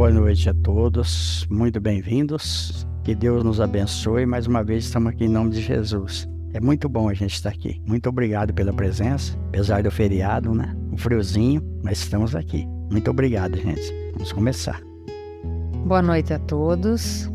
Boa noite a todos, muito bem-vindos. Que Deus nos abençoe. Mais uma vez estamos aqui em nome de Jesus. É muito bom a gente estar aqui. Muito obrigado pela presença, apesar do feriado, né? Um friozinho, mas estamos aqui. Muito obrigado, gente. Vamos começar. Boa noite a todos.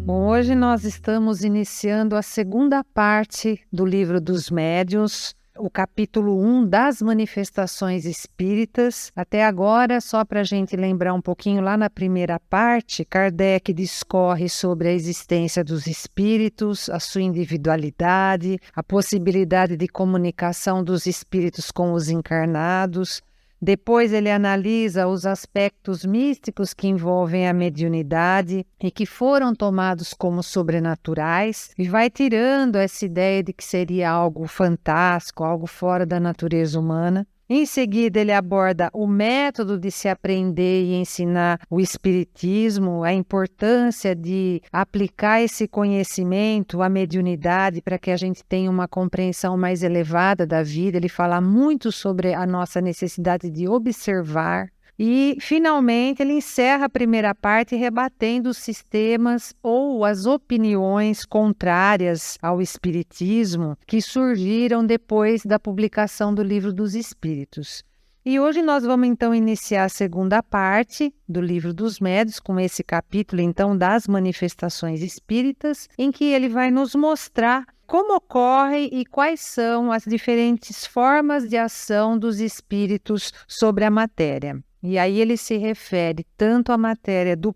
Bom, hoje nós estamos iniciando a segunda parte do Livro dos Médiuns, o capítulo 1 das manifestações espíritas. Até agora, só para a gente lembrar um pouquinho, lá na primeira parte, Kardec discorre sobre a existência dos espíritos, a sua individualidade, a possibilidade de comunicação dos espíritos com os encarnados. Depois ele analisa os aspectos místicos que envolvem a mediunidade e que foram tomados como sobrenaturais e vai tirando essa ideia de que seria algo fantástico, algo fora da natureza humana. Em seguida, ele aborda o método de se aprender e ensinar o espiritismo, a importância de aplicar esse conhecimento à mediunidade para que a gente tenha uma compreensão mais elevada da vida. Ele fala muito sobre a nossa necessidade de observar. E, finalmente, ele encerra a primeira parte rebatendo os sistemas ou as opiniões contrárias ao espiritismo que surgiram depois da publicação do Livro dos Espíritos. E hoje nós vamos, então, iniciar a segunda parte do Livro dos Médiuns, com esse capítulo, então, das manifestações espíritas, em que ele vai nos mostrar como ocorre e quais são as diferentes formas de ação dos espíritos sobre a matéria. E aí ele se refere tanto à matéria do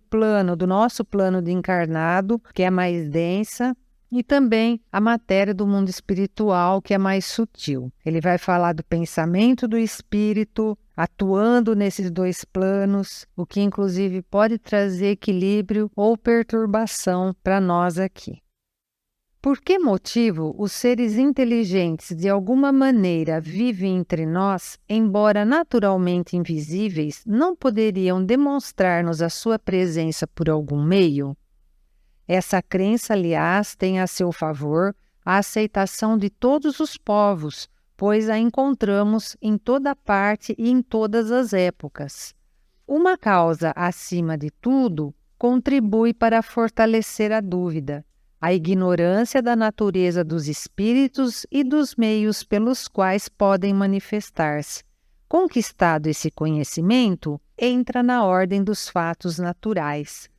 nosso plano de encarnado, que é mais densa, e também à matéria do mundo espiritual, que é mais sutil. Ele vai falar do pensamento do espírito, atuando nesses dois planos, o que inclusive pode trazer equilíbrio ou perturbação para nós aqui. Por que motivo os seres inteligentes de alguma maneira vivem entre nós, embora naturalmente invisíveis, não poderiam demonstrar-nos a sua presença por algum meio? Essa crença, aliás, tem a seu favor a aceitação de todos os povos, pois a encontramos em toda parte e em todas as épocas. Uma causa, acima de tudo, contribui para fortalecer a dúvida: a ignorância da natureza dos espíritos e dos meios pelos quais podem manifestar-se. Conquistado esse conhecimento, entra na ordem dos fatos naturais.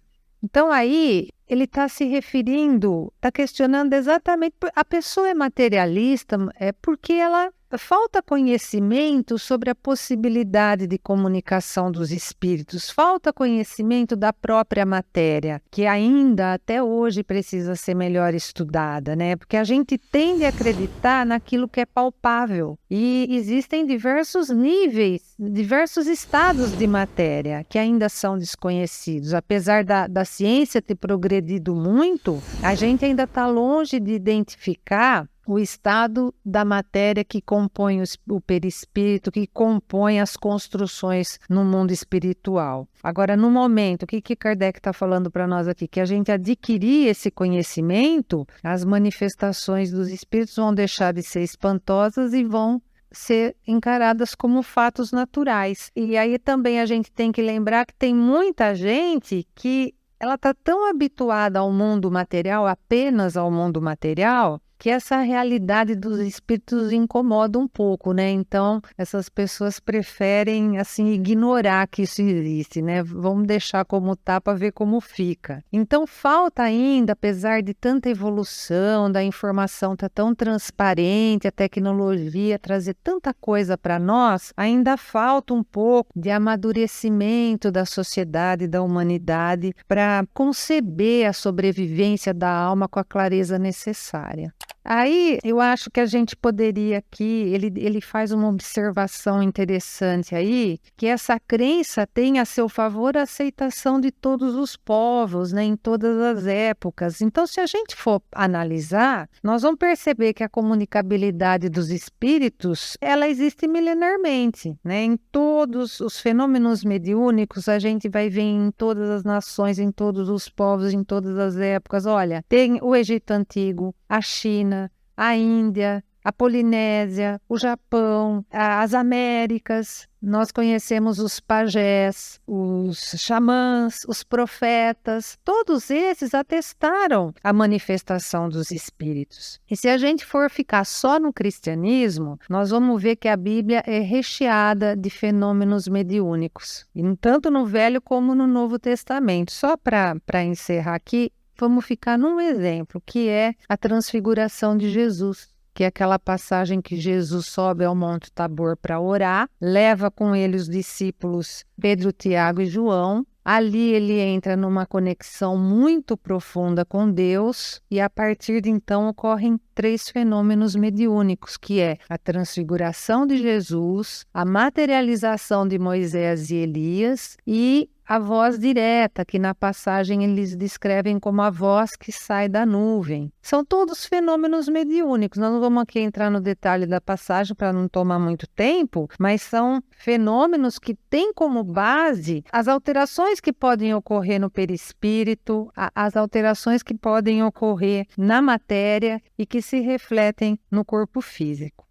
Então aí ele está se referindo, está questionando exatamente, a pessoa é materialista porque ela falta conhecimento sobre a possibilidade de comunicação dos espíritos, falta conhecimento da própria matéria, que ainda até hoje precisa ser melhor estudada, né? Porque a gente tende a acreditar naquilo que é palpável e existem diversos níveis, diversos estados de matéria que ainda são desconhecidos. Apesar da ciência ter progredido muito, a gente ainda está longe de identificar o estado da matéria que compõe o perispírito, que compõe as construções no mundo espiritual. Agora, no momento, o que Kardec está falando para nós aqui? Que a gente adquirir esse conhecimento, as manifestações dos espíritos vão deixar de ser espantosas e vão ser encaradas como fatos naturais. E aí também a gente tem que lembrar que tem muita gente que ela está tão habituada ao mundo material, apenas ao mundo material, que essa realidade dos espíritos incomoda um pouco, né? Então, essas pessoas preferem, assim, ignorar que isso existe, né? Vamos deixar como tá para ver como fica. Então, falta ainda, apesar de tanta evolução, da informação tá tão transparente, a tecnologia trazer tanta coisa para nós, ainda falta um pouco de amadurecimento da sociedade, da humanidade, para conceber a sobrevivência da alma com a clareza necessária. Aí eu acho que a gente poderia aqui, ele faz uma observação interessante aí, que essa crença tem a seu favor a aceitação de todos os povos, né, em todas as épocas. Então, se a gente for analisar, nós vamos perceber que a comunicabilidade dos espíritos, ela existe milenarmente, né? Em todos os fenômenos mediúnicos, a gente vai ver em todas as nações, em todos os povos, em todas as épocas. Olha, tem o Egito Antigo, a China, a Índia, a Polinésia, o Japão, as Américas. Nós conhecemos os pajés, os xamãs, os profetas. Todos esses atestaram a manifestação dos espíritos. E se a gente for ficar só no cristianismo, nós vamos ver que a Bíblia é recheada de fenômenos mediúnicos, e tanto no Velho como no Novo Testamento. Só para encerrar aqui, vamos ficar num exemplo, que é a transfiguração de Jesus, que é aquela passagem que Jesus sobe ao Monte Tabor para orar, leva com ele os discípulos Pedro, Tiago e João. Ali ele entra numa conexão muito profunda com Deus e a partir de então ocorrem 3 fenômenos mediúnicos, que é a transfiguração de Jesus, a materialização de Moisés e Elias e a voz direta, que na passagem eles descrevem como a voz que sai da nuvem. São todos fenômenos mediúnicos. Nós não vamos aqui entrar no detalhe da passagem para não tomar muito tempo, mas são fenômenos que têm como base as alterações que podem ocorrer no perispírito, as alterações que podem ocorrer na matéria e que se refletem no corpo físico.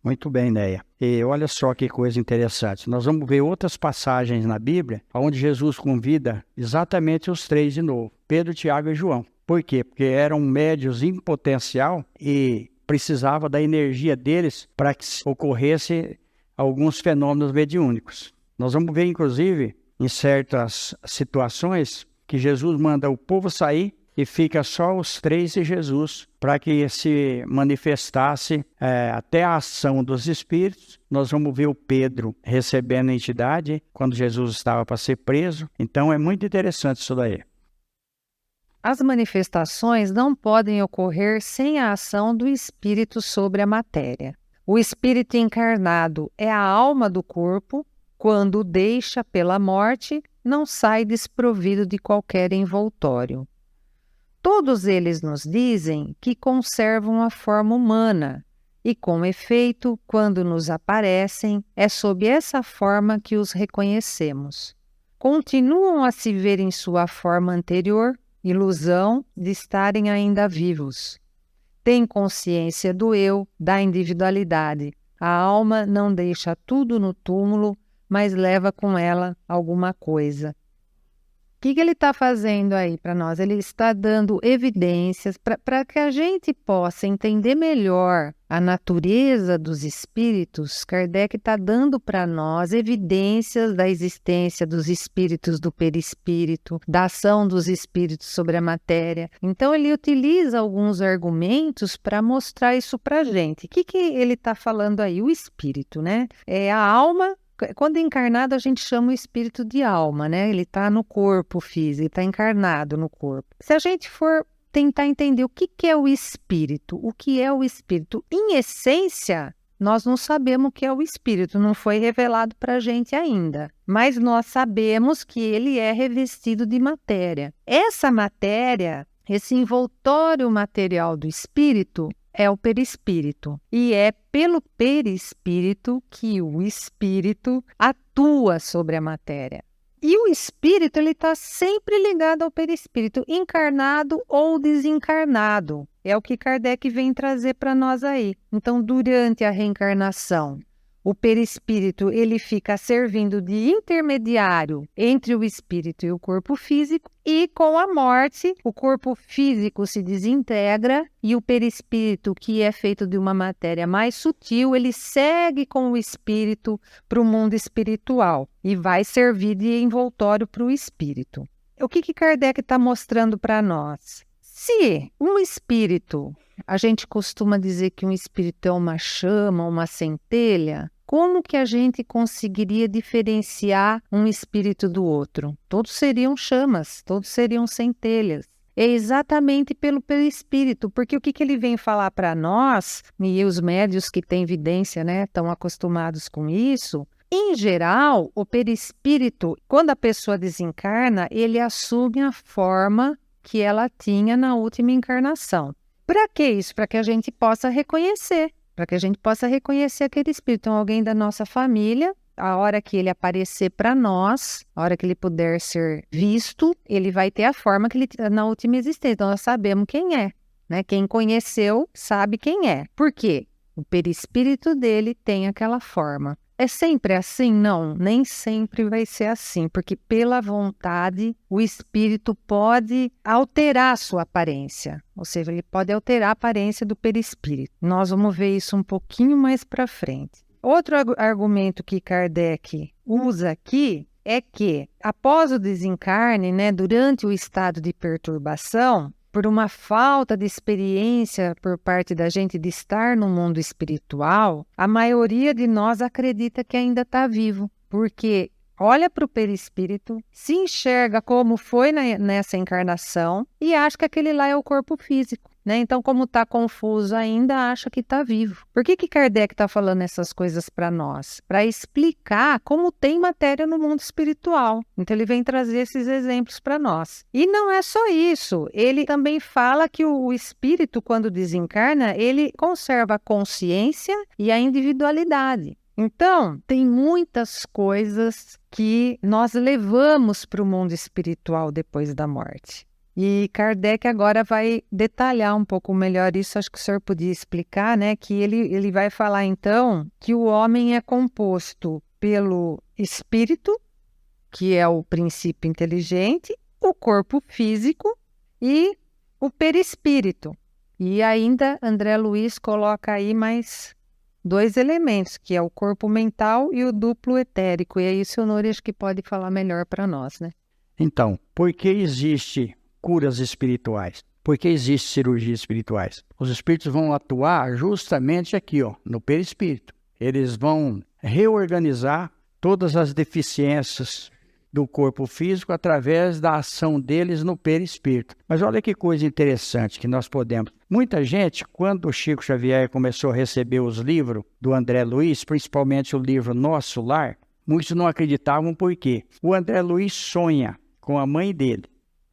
Muito bem, Neia. E olha só que coisa interessante. Nós vamos ver outras passagens na Bíblia onde Jesus convida exatamente os 3 de novo, Pedro, Tiago e João. Por quê? Porque eram médios em potencial e precisava da energia deles para que ocorresse alguns fenômenos mediúnicos. Nós vamos ver, inclusive, em certas situações, que Jesus manda o povo sair e fica só os 3 de Jesus para que se manifestasse até a ação dos espíritos. Nós vamos ver o Pedro recebendo a entidade quando Jesus estava para ser preso. Então é muito interessante isso daí. As manifestações não podem ocorrer sem a ação do espírito sobre a matéria. O espírito encarnado é a alma do corpo. Quando o deixa pela morte, não sai desprovido de qualquer envoltório. Todos eles nos dizem que conservam a forma humana e, com efeito, quando nos aparecem, é sob essa forma que os reconhecemos. Continuam a se ver em sua forma anterior, ilusão de estarem ainda vivos. Têm consciência do eu, da individualidade. A alma não deixa tudo no túmulo, mas leva com ela alguma coisa. O que ele está fazendo aí para nós? Ele está dando evidências para que a gente possa entender melhor a natureza dos espíritos. Kardec está dando para nós evidências da existência dos espíritos do perispírito, da ação dos espíritos sobre a matéria. Então ele utiliza alguns argumentos para mostrar isso para a gente. O que ele está falando aí? O espírito, né? É a alma. Quando encarnado, a gente chama o espírito de alma, né? Ele está no corpo físico, está encarnado no corpo. Se a gente for tentar entender o que é o espírito, o que é o espírito, em essência, nós não sabemos o que é o espírito, não foi revelado para a gente ainda. Mas nós sabemos que ele é revestido de matéria. Essa matéria, esse envoltório material do espírito, é o perispírito. E é pelo perispírito que o espírito atua sobre a matéria. E o espírito está sempre ligado ao perispírito, encarnado ou desencarnado. É o que Kardec vem trazer para nós aí. Então, durante a reencarnação, o perispírito ele fica servindo de intermediário entre o espírito e o corpo físico, e com a morte, o corpo físico se desintegra e o perispírito, que é feito de uma matéria mais sutil, ele segue com o espírito para o mundo espiritual e vai servir de envoltório para o espírito. O que Kardec está mostrando para nós? Se um espírito, a gente costuma dizer que um espírito é uma chama, uma centelha, como que a gente conseguiria diferenciar um espírito do outro? Todos seriam chamas, todos seriam centelhas. É exatamente pelo perispírito, porque o que ele vem falar para nós, e os médios que têm evidência, né, estão acostumados com isso. Em geral, o perispírito, quando a pessoa desencarna, ele assume a forma que ela tinha na última encarnação. Para que isso? Para que a gente possa reconhecer. Para que a gente possa reconhecer aquele espírito. Então, alguém da nossa família, a hora que ele aparecer para nós, a hora que ele puder ser visto, ele vai ter a forma que ele tinha na última existência. Então, nós sabemos quem é, né? Quem conheceu sabe quem é. Por quê? O perispírito dele tem aquela forma. É sempre assim? Não, nem sempre vai ser assim, porque pela vontade o espírito pode alterar a sua aparência, ou seja, ele pode alterar a aparência do perispírito. Nós vamos ver isso um pouquinho mais para frente. Outro argumento que Kardec usa aqui é que, após o desencarne, né, durante o estado de perturbação, por uma falta de experiência por parte da gente de estar no mundo espiritual, a maioria de nós acredita que ainda está vivo, porque olha para o perispírito, se enxerga como foi nessa encarnação e acha que aquele lá é o corpo físico, né? Então, como está confuso ainda, acha que está vivo. Por que Kardec está falando essas coisas para nós? Para explicar como tem matéria no mundo espiritual. Então, ele vem trazer esses exemplos para nós. E não é só isso. Ele também fala que o espírito, quando desencarna, ele conserva a consciência e a individualidade. Então, tem muitas coisas que nós levamos para o mundo espiritual depois da morte. E Kardec agora vai detalhar um pouco melhor isso, acho que o senhor podia explicar, né? Que ele vai falar então que o homem é composto pelo espírito, que é o princípio inteligente, o corpo físico e o perispírito. E ainda André Luiz coloca aí mais 2 elementos, que é o corpo mental e o duplo etérico. E aí o senhor Nori acho que pode falar melhor para nós, né? Então, por que existe curas espirituais? Por que existe cirurgias espirituais? Os espíritos vão atuar justamente aqui, ó, no perispírito. Eles vão reorganizar todas as deficiências do corpo físico através da ação deles no perispírito. Mas olha que coisa interessante que nós podemos... Muita gente, quando o Chico Xavier começou a receber os livros do André Luiz, principalmente o livro Nosso Lar, muitos não acreditavam por quê? O André Luiz sonha com a mãe dele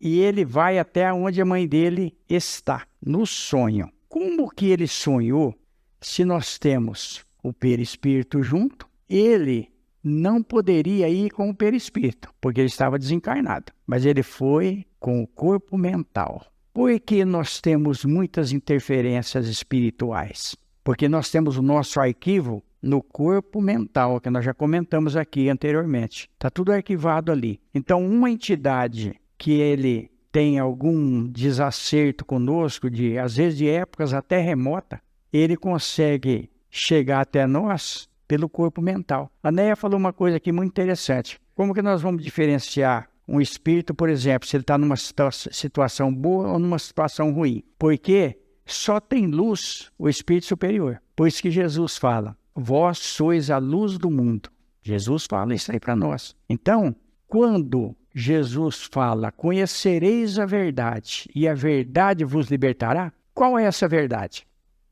e ele vai até onde a mãe dele está, no sonho. Como que ele sonhou? Se nós temos o perispírito junto, ele não poderia ir com o perispírito, porque ele estava desencarnado. Mas ele foi com o corpo mental. Por que nós temos muitas interferências espirituais? Porque nós temos o nosso arquivo no corpo mental, que nós já comentamos aqui anteriormente. Está tudo arquivado ali. Então, uma entidade que ele tem algum desacerto conosco, às vezes de épocas até remota, ele consegue chegar até nós pelo corpo mental. A Néia falou uma coisa aqui muito interessante. Como que nós vamos diferenciar um espírito, por exemplo, se ele está numa situação boa ou numa situação ruim? Porque só tem luz o espírito superior. Por isso que Jesus fala, vós sois a luz do mundo. Jesus fala isso aí para nós. Então, quando Jesus fala, conhecereis a verdade e a verdade vos libertará, qual é essa verdade?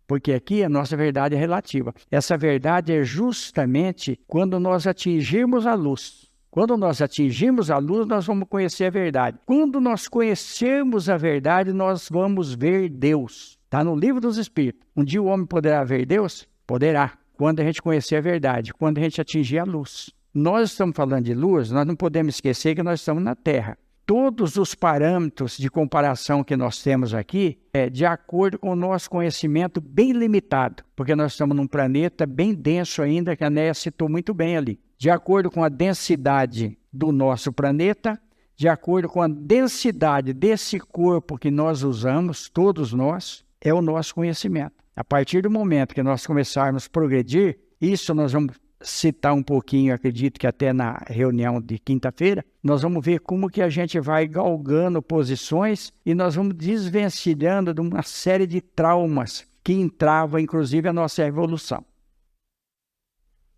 Porque aqui a nossa verdade é relativa. Essa verdade é justamente quando nós atingirmos a luz. Quando nós atingirmos a luz, nós vamos conhecer a verdade. Quando nós conhecermos a verdade, nós vamos ver Deus. Está no Livro dos Espíritos. Um dia o homem poderá ver Deus? Poderá. Quando a gente conhecer a verdade, quando a gente atingir a luz. Nós estamos falando de luz, nós não podemos esquecer que nós estamos na Terra. Todos os parâmetros de comparação que nós temos aqui é de acordo com o nosso conhecimento bem limitado, porque nós estamos num planeta bem denso ainda, que a Néia citou muito bem ali. De acordo com a densidade do nosso planeta, de acordo com a densidade desse corpo que nós usamos, todos nós, é o nosso conhecimento. A partir do momento que nós começarmos a progredir, isso nós vamos citar um pouquinho, acredito que até na reunião de quinta-feira, nós vamos ver como que a gente vai galgando posições e nós vamos desvencilhando de uma série de traumas que entravam, inclusive, a nossa evolução.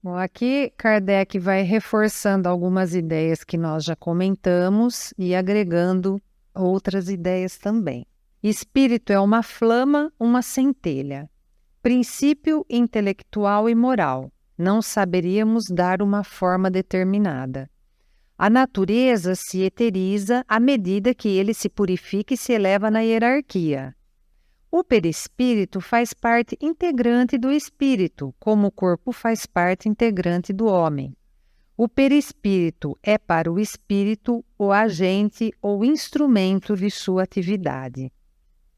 Bom, aqui Kardec vai reforçando algumas ideias que nós já comentamos e agregando outras ideias também. Espírito é uma flama, uma centelha. Princípio intelectual e moral. Não saberíamos dar uma forma determinada. A natureza se eteriza à medida que ele se purifica e se eleva na hierarquia. O perispírito faz parte integrante do espírito, como o corpo faz parte integrante do homem. O perispírito é para o espírito o agente ou instrumento de sua atividade.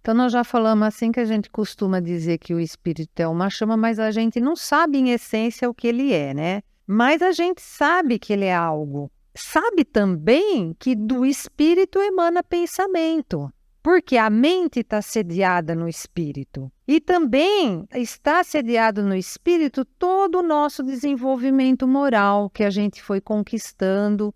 Então, nós já falamos assim que a gente costuma dizer que o espírito é uma chama, mas a gente não sabe em essência o que ele é, né? Mas a gente sabe que ele é algo. Sabe também que do espírito emana pensamento, porque a mente está sediada no espírito. E também está sediado no espírito todo o nosso desenvolvimento moral que a gente foi conquistando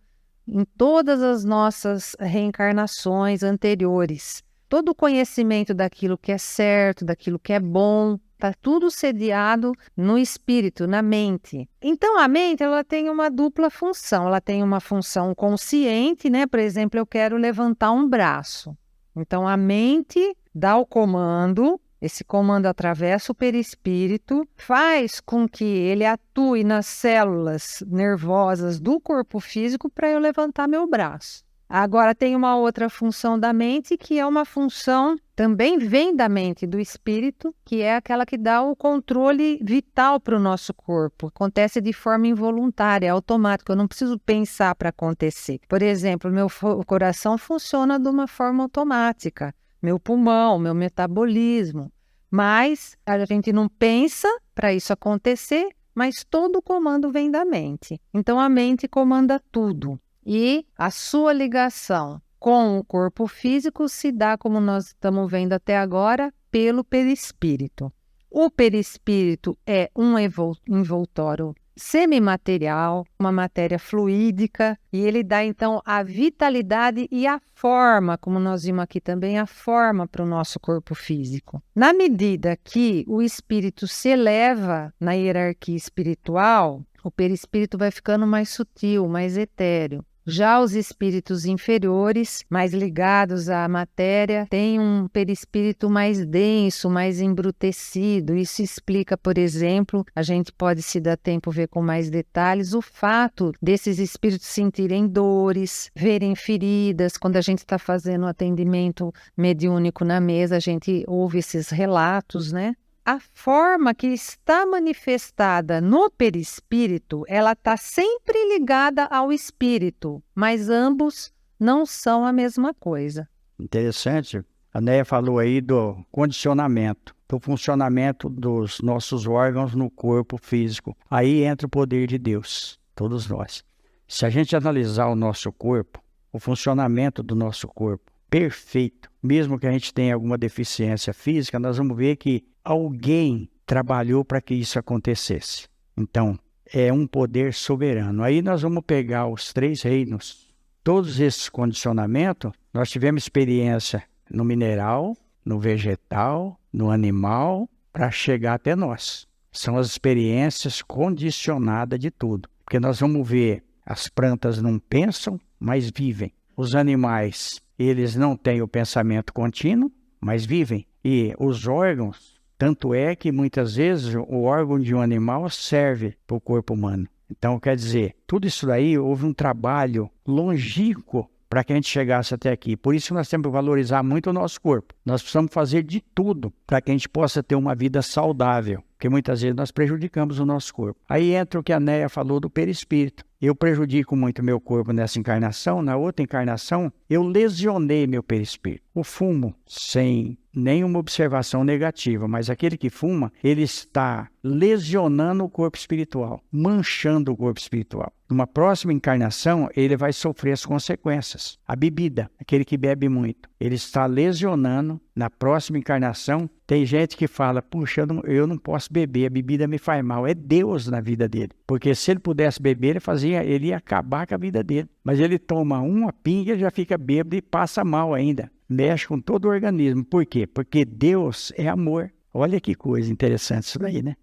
em todas as nossas reencarnações anteriores. Todo o conhecimento daquilo que é certo, daquilo que é bom, está tudo sediado no espírito, na mente. Então, a mente ela tem uma dupla função. Ela tem uma função consciente, né? Por exemplo, eu quero levantar um braço. Então, a mente dá o comando, esse comando atravessa o perispírito, faz com que ele atue nas células nervosas do corpo físico para eu levantar meu braço. Agora, tem uma outra função da mente, que é uma função, também vem da mente, do espírito, que é aquela que dá o controle vital para o nosso corpo. Acontece de forma involuntária, automática, eu não preciso pensar para acontecer. Por exemplo, meu coração funciona de uma forma automática, meu pulmão, meu metabolismo. Mas a gente não pensa para isso acontecer, mas todo o comando vem da mente. Então, a mente comanda tudo. E a sua ligação com o corpo físico se dá, como nós estamos vendo até agora, pelo perispírito. O perispírito é um envoltório semimaterial, uma matéria fluídica, e ele dá então a vitalidade e a forma, como nós vimos aqui também, a forma para o nosso corpo físico. Na medida que o espírito se eleva na hierarquia espiritual, o perispírito vai ficando mais sutil, mais etéreo. Já os espíritos inferiores, mais ligados à matéria, têm um perispírito mais denso, mais embrutecido. Isso explica, por exemplo, a gente pode, se dá tempo, ver com mais detalhes, o fato desses espíritos sentirem dores, verem feridas. Quando a gente está fazendo um atendimento mediúnico na mesa, a gente ouve esses relatos, né? A forma que está manifestada no perispírito, ela está sempre ligada ao espírito, mas ambos não são a mesma coisa. Interessante. A Neia falou aí do condicionamento, do funcionamento dos nossos órgãos no corpo físico. Aí entra o poder de Deus, todos nós. Se a gente analisar o nosso corpo, o funcionamento do nosso corpo perfeito, mesmo que a gente tenha alguma deficiência física, nós vamos ver que alguém trabalhou para que isso acontecesse. Então, é um poder soberano. Aí nós vamos pegar os 3 reinos. Todos esses condicionamentos, nós tivemos experiência no mineral, no vegetal, no animal, para chegar até nós. São as experiências condicionadas de tudo. Porque nós vamos ver, as plantas não pensam, mas vivem. Os animais, eles não têm o pensamento contínuo, mas vivem. E os órgãos, tanto é que muitas vezes o órgão de um animal serve para o corpo humano. Então, quer dizer, tudo isso daí houve um trabalho longínquo para que a gente chegasse até aqui. Por isso nós temos que valorizar muito o nosso corpo. Nós precisamos fazer de tudo para que a gente possa ter uma vida saudável, porque muitas vezes nós prejudicamos o nosso corpo. Aí entra o que a Neia falou do perispírito. Eu prejudico muito meu corpo nessa encarnação, na outra encarnação eu lesionei meu perispírito. O fumo, sem nenhuma observação negativa, mas aquele que fuma, ele está lesionando o corpo espiritual, manchando o corpo espiritual. Numa próxima encarnação, ele vai sofrer as consequências. A bebida, aquele que bebe muito, ele está lesionando. Na próxima encarnação, tem gente que fala, puxa, eu não posso beber, a bebida me faz mal. É Deus na vida dele. Porque se ele pudesse beber, ele ia acabar com a vida dele. Mas ele toma uma pinga, já fica bêbado e passa mal ainda. Mexe com todo o organismo. Por quê? Porque Deus é amor. Olha que coisa interessante isso daí, né?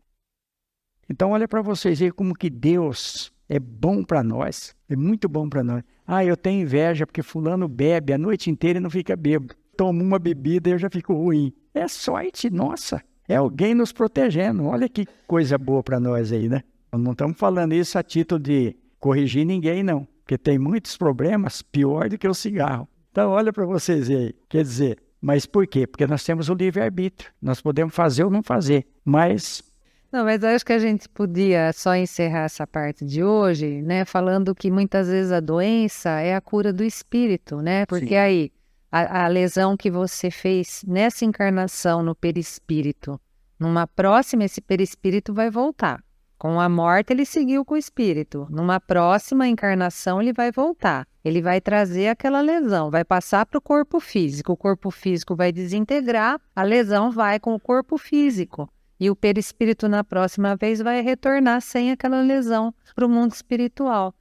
Então, olha para vocês verem como que Deus é bom para nós. É muito bom para nós. Ah, eu tenho inveja porque fulano bebe a noite inteira e não fica bêbado. Toma uma bebida e eu já fico ruim. É sorte nossa. É alguém nos protegendo. Olha que coisa boa para nós aí, né? Não estamos falando isso a título de corrigir ninguém, não. Porque tem muitos problemas pior do que o cigarro. Então, olha para vocês aí. Quer dizer, mas por quê? Porque nós temos o livre-arbítrio. Nós podemos fazer ou não fazer. Mas eu acho que a gente podia só encerrar essa parte de hoje, né? Falando que muitas vezes a doença é a cura do espírito, né? Porque sim, aí a lesão que você fez nessa encarnação no perispírito. Numa próxima, esse perispírito vai voltar. Com a morte, ele seguiu com o espírito. Numa próxima encarnação, ele vai voltar. Ele vai trazer aquela lesão, vai passar para o corpo físico. O corpo físico vai desintegrar, a lesão vai com o corpo físico. E o perispírito, na próxima vez, vai retornar sem aquela lesão para o mundo espiritual.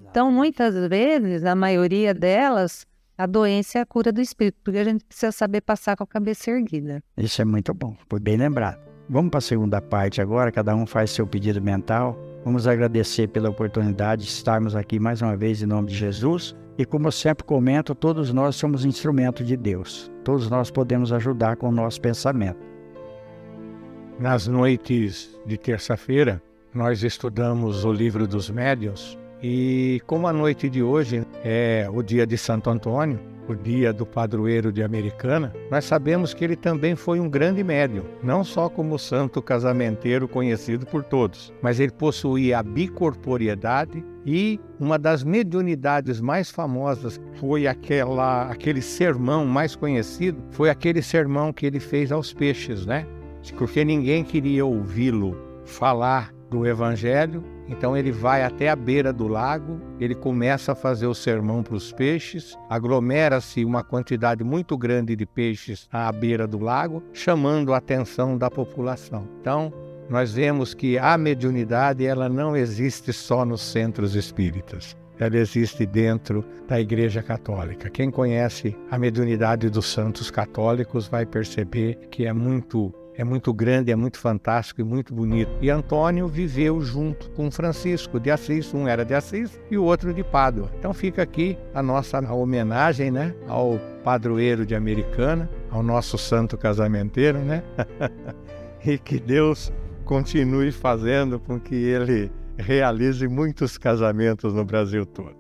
Então, muitas vezes, a maioria delas, a doença é a cura do espírito, porque a gente precisa saber passar com a cabeça erguida. Isso é muito bom, foi bem lembrado. Vamos para a segunda parte agora, cada um faz seu pedido mental. Vamos agradecer pela oportunidade de estarmos aqui mais uma vez em nome de Jesus. E como eu sempre comento, todos nós somos instrumento de Deus. Todos nós podemos ajudar com o nosso pensamento. Nas noites de terça-feira, nós estudamos o Livro dos Médiuns. E como a noite de hoje é o dia de Santo Antônio, o dia do padroeiro de Americana, nós sabemos que ele também foi um grande médium, não só como santo casamenteiro conhecido por todos, mas ele possuía a bicorporiedade e uma das mediunidades mais famosas foi aquele sermão mais conhecido, foi aquele sermão que ele fez aos peixes, né? Porque ninguém queria ouvi-lo falar do Evangelho, então ele vai até a beira do lago, ele começa a fazer o sermão para os peixes, aglomera-se uma quantidade muito grande de peixes à beira do lago, chamando a atenção da população. Então, nós vemos que a mediunidade ela não existe só nos centros espíritas. Ela existe dentro da Igreja Católica. Quem conhece a mediunidade dos santos católicos vai perceber que é muito grande, é muito fantástico e muito bonito. E Antônio viveu junto com Francisco de Assis, um era de Assis e o outro de Pádua. Então fica aqui a nossa homenagem, né, ao padroeiro de Americana, ao nosso santo casamenteiro, né? E que Deus continue fazendo com que ele realize muitos casamentos no Brasil todo.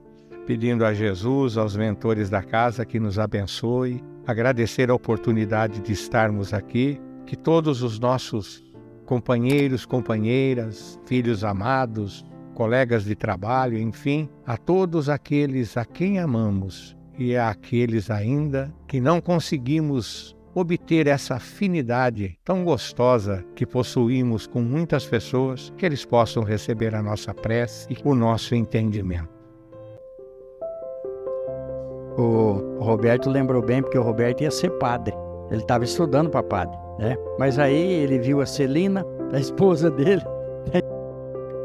Pedindo a Jesus, aos mentores da casa, que nos abençoe, agradecer a oportunidade de estarmos aqui, que todos os nossos companheiros, companheiras, filhos amados, colegas de trabalho, enfim, a todos aqueles a quem amamos e àqueles ainda que não conseguimos obter essa afinidade tão gostosa que possuímos com muitas pessoas, que eles possam receber a nossa prece e o nosso entendimento. O Roberto lembrou bem, porque o Roberto ia ser padre. Ele estava estudando para padre, né? Mas aí ele viu a Celina, a esposa dele,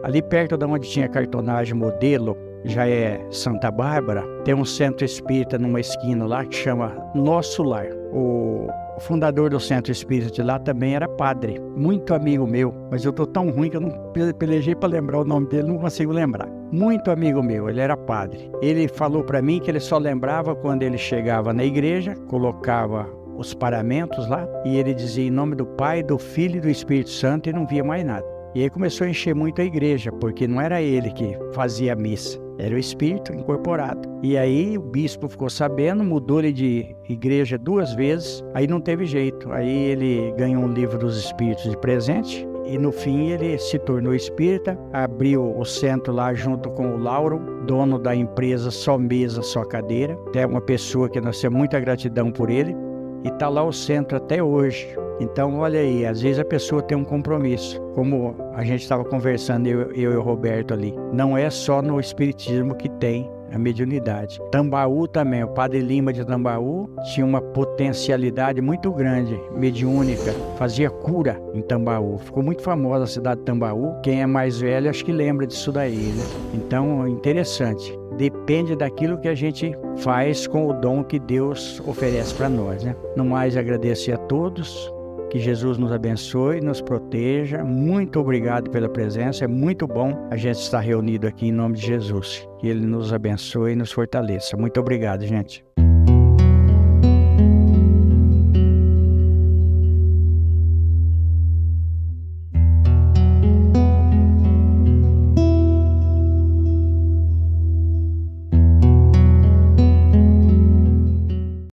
ali perto de onde tinha cartonagem modelo, já é Santa Bárbara, tem um centro espírita numa esquina lá que chama Nosso Lar. O fundador do centro espírita de lá também era padre, muito amigo meu, mas eu tô tão ruim que eu não pelejei para lembrar o nome dele, não consigo lembrar. Muito amigo meu, ele era padre. Ele falou para mim que ele só lembrava quando ele chegava na igreja, colocava os paramentos lá, e ele dizia em nome do Pai, do Filho e do Espírito Santo, e não via mais nada. E aí começou a encher muito a igreja, porque não era ele que fazia a missa, era o Espírito incorporado. E aí o bispo ficou sabendo, mudou ele de igreja 2 vezes, aí não teve jeito. Aí ele ganhou um livro dos Espíritos de presente, e no fim ele se tornou espírita, abriu o centro lá junto com o Lauro, dono da empresa Só Mesa, Só Cadeira. É uma pessoa que nós temos muita gratidão por ele, e está lá o centro até hoje. Então, olha aí, às vezes a pessoa tem um compromisso. Como a gente estava conversando, eu e o Roberto ali, não é só no espiritismo que tem a mediunidade. Tambaú também, o Padre Lima de Tambaú tinha uma potencialidade muito grande, mediúnica, fazia cura em Tambaú. Ficou muito famosa a cidade de Tambaú. Quem é mais velho acho que lembra disso daí, né? Então, interessante. Depende daquilo que a gente faz com o dom que Deus oferece para nós, né? No mais, agradecer a todos, que Jesus nos abençoe, nos proteja. Muito obrigado pela presença, é muito bom a gente estar reunido aqui em nome de Jesus. Que Ele nos abençoe e nos fortaleça. Muito obrigado, gente.